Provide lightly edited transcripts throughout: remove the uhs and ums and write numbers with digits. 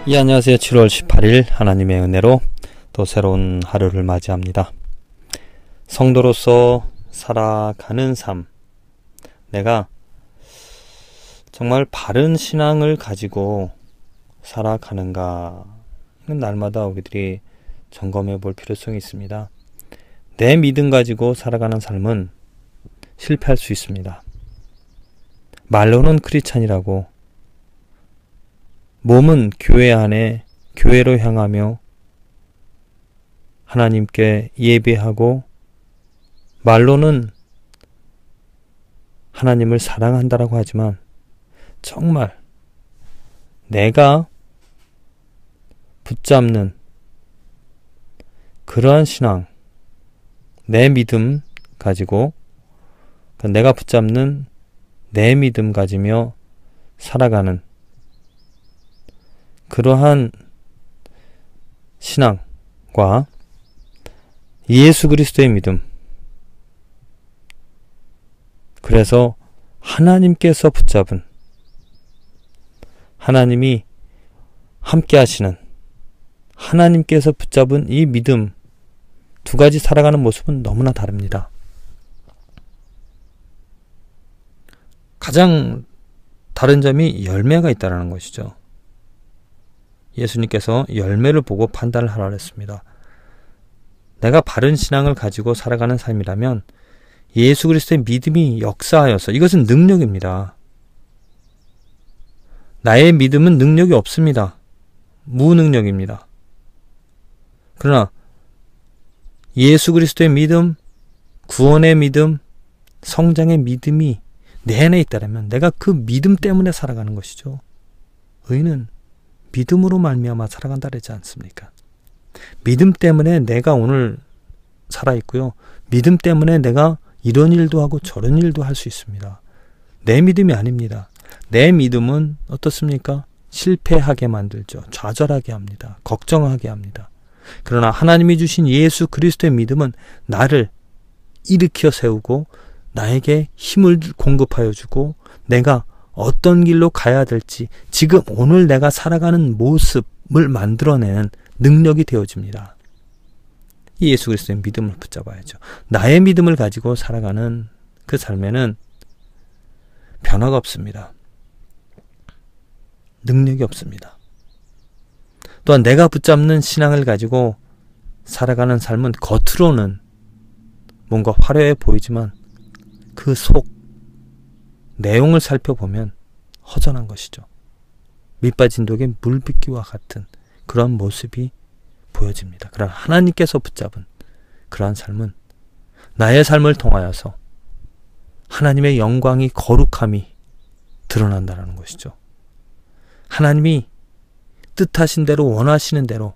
예, 안녕하세요. 7월 18일 하나님의 은혜로 또 새로운 하루를 맞이합니다. 성도로서 살아가는 삶, 내가 정말 바른 신앙을 가지고 살아가는가, 이건 날마다 우리들이 점검해 볼 필요성이 있습니다. 내 믿음 가지고 살아가는 삶은 실패할 수 있습니다. 말로는 크리스찬이라고, 몸은 교회 안에 교회로 향하며 하나님께 예배하고, 말로는 하나님을 사랑한다라고 하지만 정말 내가 붙잡는 그러한 신앙, 내 믿음 가지고, 내가 붙잡는 내 믿음 가지며 살아가는 그러한 신앙과 예수 그리스도의 믿음, 그래서 하나님께서 붙잡은, 하나님이 함께 하시는, 하나님께서 붙잡은 이 믿음, 두 가지 살아가는 모습은 너무나 다릅니다. 가장 다른 점이 열매가 있다는 것이죠. 예수님께서 열매를 보고 판단을 하라 했습니다. 내가 바른 신앙을 가지고 살아가는 삶이라면 예수 그리스도의 믿음이 역사하여서, 이것은 능력입니다. 나의 믿음은 능력이 없습니다. 무능력입니다. 그러나 예수 그리스도의 믿음, 구원의 믿음, 성장의 믿음이 내 안에 있다면 내가 그 믿음 때문에 살아가는 것이죠. 의인은 믿음으로 말미암아 살아간다 그러지 않습니까? 믿음 때문에 내가 오늘 살아있고요. 믿음 때문에 내가 이런 일도 하고 저런 일도 할 수 있습니다. 내 믿음이 아닙니다. 내 믿음은 어떻습니까? 실패하게 만들죠. 좌절하게 합니다. 걱정하게 합니다. 그러나 하나님이 주신 예수 그리스도의 믿음은 나를 일으켜 세우고 나에게 힘을 공급하여 주고, 내가 어떤 길로 가야 될지 지금 오늘 내가 살아가는 모습을 만들어내는 능력이 되어집니다. 이 예수 그리스도의 믿음을 붙잡아야죠. 나의 믿음을 가지고 살아가는 그 삶에는 변화가 없습니다. 능력이 없습니다. 또한 내가 붙잡는 신앙을 가지고 살아가는 삶은 겉으로는 뭔가 화려해 보이지만 그 속 내용을 살펴보면 허전한 것이죠. 밑빠진 독에 물 붓기와 같은 그런 모습이 보여집니다. 그러나 하나님께서 붙잡은 그러한 삶은 나의 삶을 통하여서 하나님의 영광이, 거룩함이 드러난다는 것이죠. 하나님이 뜻하신 대로, 원하시는 대로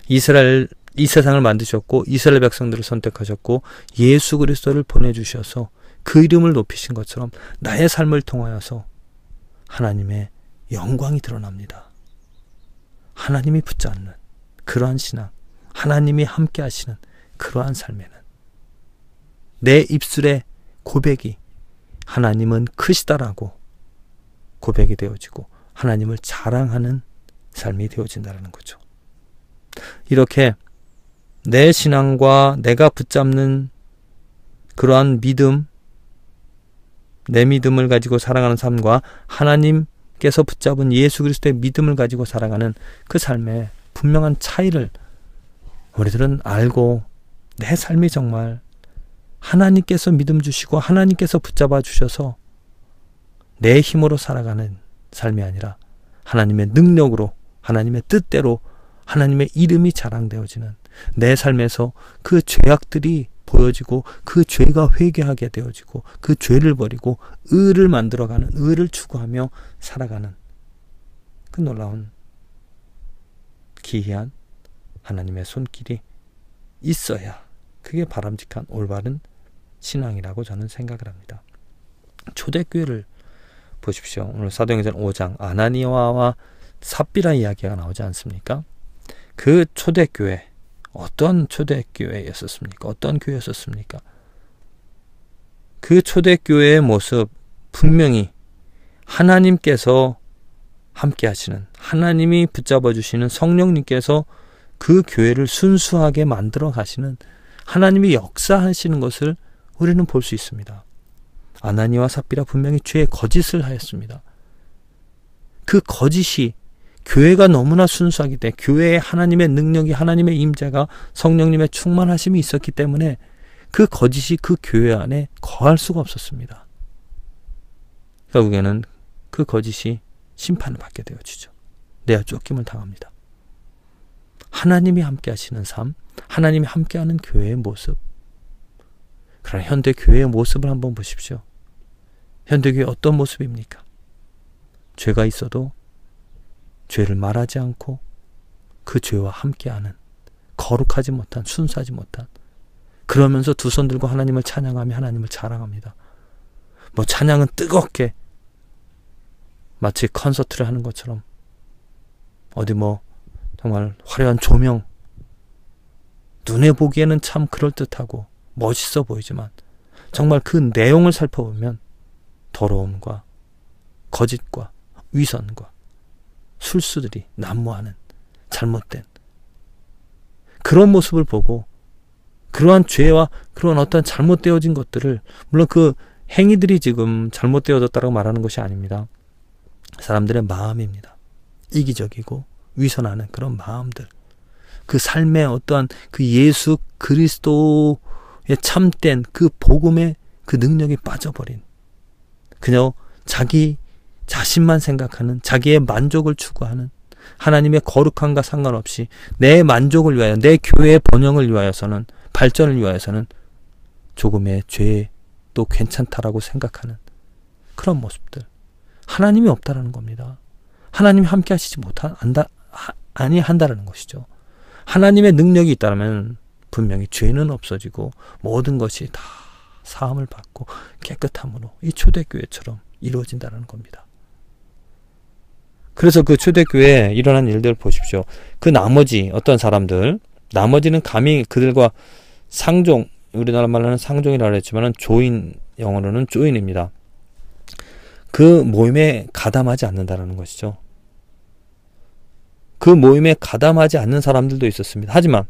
이 세상을 만드셨고 이스라엘 백성들을 선택하셨고 예수 그리스도를 보내주셔서 그 이름을 높이신 것처럼 나의 삶을 통하여서 하나님의 영광이 드러납니다. 하나님이 붙잡는 그러한 신앙, 하나님이 함께 하시는 그러한 삶에는 내 입술의 고백이 하나님은 크시다라고 고백이 되어지고 하나님을 자랑하는 삶이 되어진다는 거죠. 이렇게 내 신앙과 내가 붙잡는 그러한 믿음, 내 믿음을 가지고 살아가는 삶과 하나님께서 붙잡은 예수 그리스도의 믿음을 가지고 살아가는 그 삶의 분명한 차이를 우리들은 알고, 내 삶이 정말 하나님께서 믿음 주시고 하나님께서 붙잡아 주셔서 내 힘으로 살아가는 삶이 아니라 하나님의 능력으로, 하나님의 뜻대로 하나님의 이름이 자랑되어지는 내 삶에서 그 죄악들이 보여지고 그 죄가 회개하게 되어지고 그 죄를 버리고 의를 만들어가는, 의를 추구하며 살아가는 그 놀라운 기이한 하나님의 손길이 있어야 그게 바람직한 올바른 신앙이라고 저는 생각을 합니다. 초대교회를 보십시오. 오늘 사도행전 5장 아나니아와 삽비라 이야기가 나오지 않습니까? 그 초대교회, 어떤 초대교회였었습니까? 어떤 교회였었습니까? 그 초대교회의 모습, 분명히 하나님께서 함께 하시는, 하나님이 붙잡아 주시는 성령님께서 그 교회를 순수하게 만들어 가시는, 하나님이 역사하시는 것을 우리는 볼 수 있습니다. 아나니와 삽비라 분명히 죄의 거짓을 하였습니다. 그 거짓이 교회가 너무나 순수하기 때문에, 교회에 하나님의 능력이, 하나님의 임재가, 성령님의 충만하심이 있었기 때문에 그 거짓이 그 교회 안에 거할 수가 없었습니다. 결국에는 그 거짓이 심판을 받게 되어지죠. 내어 쫓김을 당합니다. 하나님이 함께 하시는 삶, 하나님이 함께하는 교회의 모습. 그러나 현대 교회의 모습을 한번 보십시오. 현대 교회 어떤 모습입니까? 죄가 있어도 죄를 말하지 않고 그 죄와 함께하는, 거룩하지 못한, 순수하지 못한, 그러면서 두 손 들고 하나님을 찬양하며 하나님을 자랑합니다. 뭐 찬양은 뜨겁게 마치 콘서트를 하는 것처럼, 어디 뭐 정말 화려한 조명, 눈에 보기에는 참 그럴듯하고 멋있어 보이지만 정말 그 내용을 살펴보면 더러움과 거짓과 위선과 술수들이 난무하는 잘못된 그런 모습을 보고, 그러한 죄와 그런 어떤 잘못되어진 것들을, 물론 그 행위들이 지금 잘못되어졌다고 말하는 것이 아닙니다. 사람들의 마음입니다. 이기적이고 위선하는 그런 마음들, 그 삶의 어떠한 그 예수 그리스도의 참된 그 복음의 그 능력이 빠져버린, 그냥 자기 자신만 생각하는, 자기의 만족을 추구하는, 하나님의 거룩함과 상관없이 내 만족을 위하여, 내 교회의 번영을 위하여서는, 발전을 위하여서는 조금의 죄도 괜찮다라고 생각하는 그런 모습들, 하나님이 없다라는 겁니다. 하나님이 함께 하시지 아니한다라는 것이죠. 하나님의 능력이 있다면 분명히 죄는 없어지고 모든 것이 다 사함을 받고 깨끗함으로 이 초대교회처럼 이루어진다는 겁니다. 그래서 그 초대교회에 일어난 일들을 보십시오. 그 나머지 어떤 사람들, 나머지는 감히 그들과 상종, 우리나라 말로는 상종이라고 했지만 조인, 영어로는 조인입니다. 그 모임에 가담하지 않는다는 것이죠. 그 모임에 가담하지 않는 사람들도 있었습니다. 하지만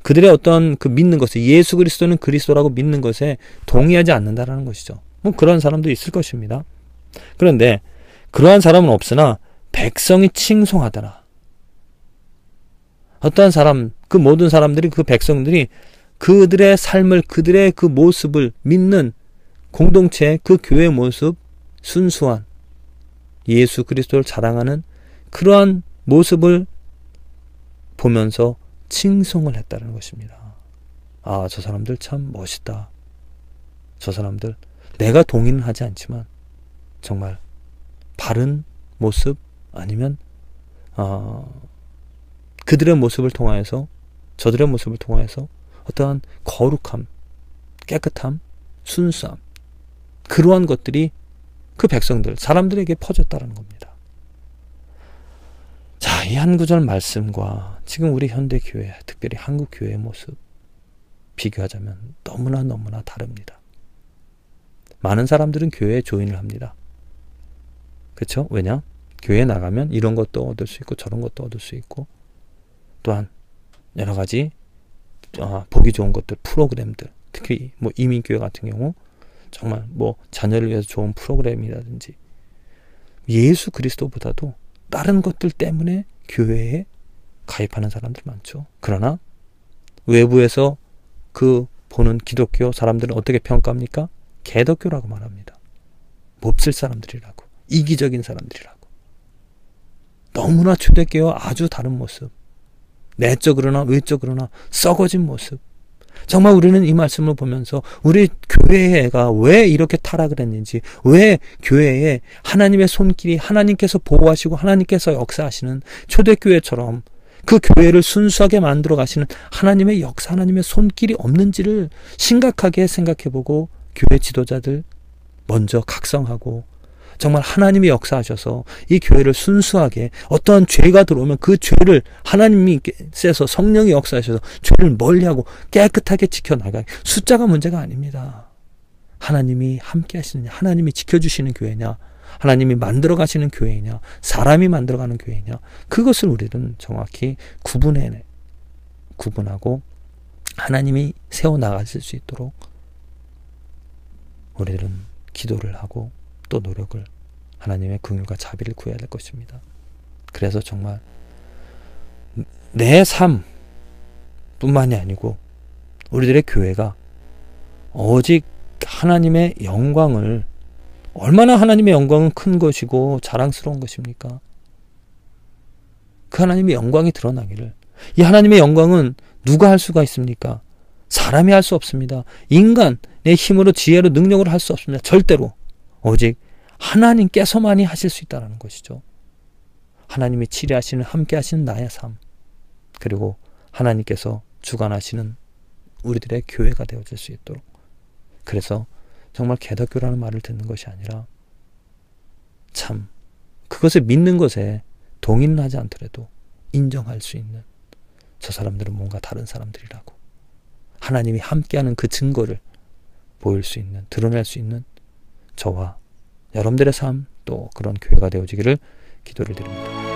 그들의 어떤 그 믿는 것에, 예수 그리스도는 그리스도라고 믿는 것에 동의하지 않는다는 것이죠. 뭐 그런 사람도 있을 것입니다. 그런데 그러한 사람은 없으나 백성이 칭송하더라. 어떠한 사람, 그 모든 사람들이, 그 백성들이 그들의 삶을, 그들의 그 모습을 믿는 공동체, 그 교회의 모습, 순수한 예수 그리스도를 자랑하는 그러한 모습을 보면서 칭송을 했다는 것입니다. 아, 저 사람들 참 멋있다. 저 사람들, 내가 동의는 하지 않지만 정말 바른 모습, 아니면 그들의 모습을 통하여서, 저들의 모습을 통하여서 어떠한 거룩함, 깨끗함, 순수함, 그러한 것들이 그 백성들, 사람들에게 퍼졌다는 겁니다. 자, 이 한 구절 말씀과 지금 우리 현대교회, 특별히 한국교회의 모습 비교하자면 너무나 다릅니다. 많은 사람들은 교회에 조인을 합니다. 그렇죠? 왜냐? 교회에 나가면 이런 것도 얻을 수 있고 저런 것도 얻을 수 있고, 또한 여러 가지 보기 좋은 것들, 프로그램들, 특히 뭐 이민교회 같은 경우 정말 뭐 자녀를 위해서 좋은 프로그램이라든지, 예수 그리스도보다도 다른 것들 때문에 교회에 가입하는 사람들 많죠. 그러나 외부에서 그 보는 기독교 사람들은 어떻게 평가합니까? 개덕교라고 말합니다. 몹쓸 사람들이라고, 이기적인 사람들이라고. 너무나 초대교회와 아주 다른 모습, 내적으로나 외적으로나 썩어진 모습. 정말 우리는 이 말씀을 보면서 우리 교회가 왜 이렇게 타락을 했는지, 왜 교회에 하나님의 손길이, 하나님께서 보호하시고 하나님께서 역사하시는 초대교회처럼 그 교회를 순수하게 만들어 가시는 하나님의 역사, 하나님의 손길이 없는지를 심각하게 생각해보고, 교회 지도자들 먼저 각성하고 정말 하나님이 역사하셔서 이 교회를 순수하게, 어떠한 죄가 들어오면 그 죄를 하나님께서, 성령이 역사하셔서 죄를 멀리하고 깨끗하게 지켜나가게. 숫자가 문제가 아닙니다. 하나님이 함께 하시느냐, 하나님이 지켜주시는 교회냐, 하나님이 만들어 가시는 교회이냐, 사람이 만들어 가는 교회이냐, 그것을 우리는 정확히 구분하고 하나님이 세워나가실 수 있도록 우리들은 기도를 하고 또 노력을, 하나님의 긍휼과 자비를 구해야 될 것입니다. 그래서 정말 내 삶뿐만이 아니고 우리들의 교회가 오직 하나님의 영광을, 얼마나 하나님의 영광은 큰 것이고 자랑스러운 것입니까? 그 하나님의 영광이 드러나기를. 이 하나님의 영광은 누가 할 수가 있습니까? 사람이 할 수 없습니다. 인간의 힘으로, 지혜로, 능력으로 할 수 없습니다. 절대로. 오직 하나님께서만이 하실 수 있다는 것이죠. 하나님이 치리하시는, 함께 하시는 나의 삶, 그리고 하나님께서 주관하시는 우리들의 교회가 되어질 수 있도록. 그래서 정말 개덕교라는 말을 듣는 것이 아니라 참 그것을 믿는 것에 동의는 하지 않더라도 인정할 수 있는, 저 사람들은 뭔가 다른 사람들이라고, 하나님이 함께하는 그 증거를 보일 수 있는, 드러낼 수 있는 저와 여러분들의 삶, 또 그런 교회가 되어지기를 기도를 드립니다.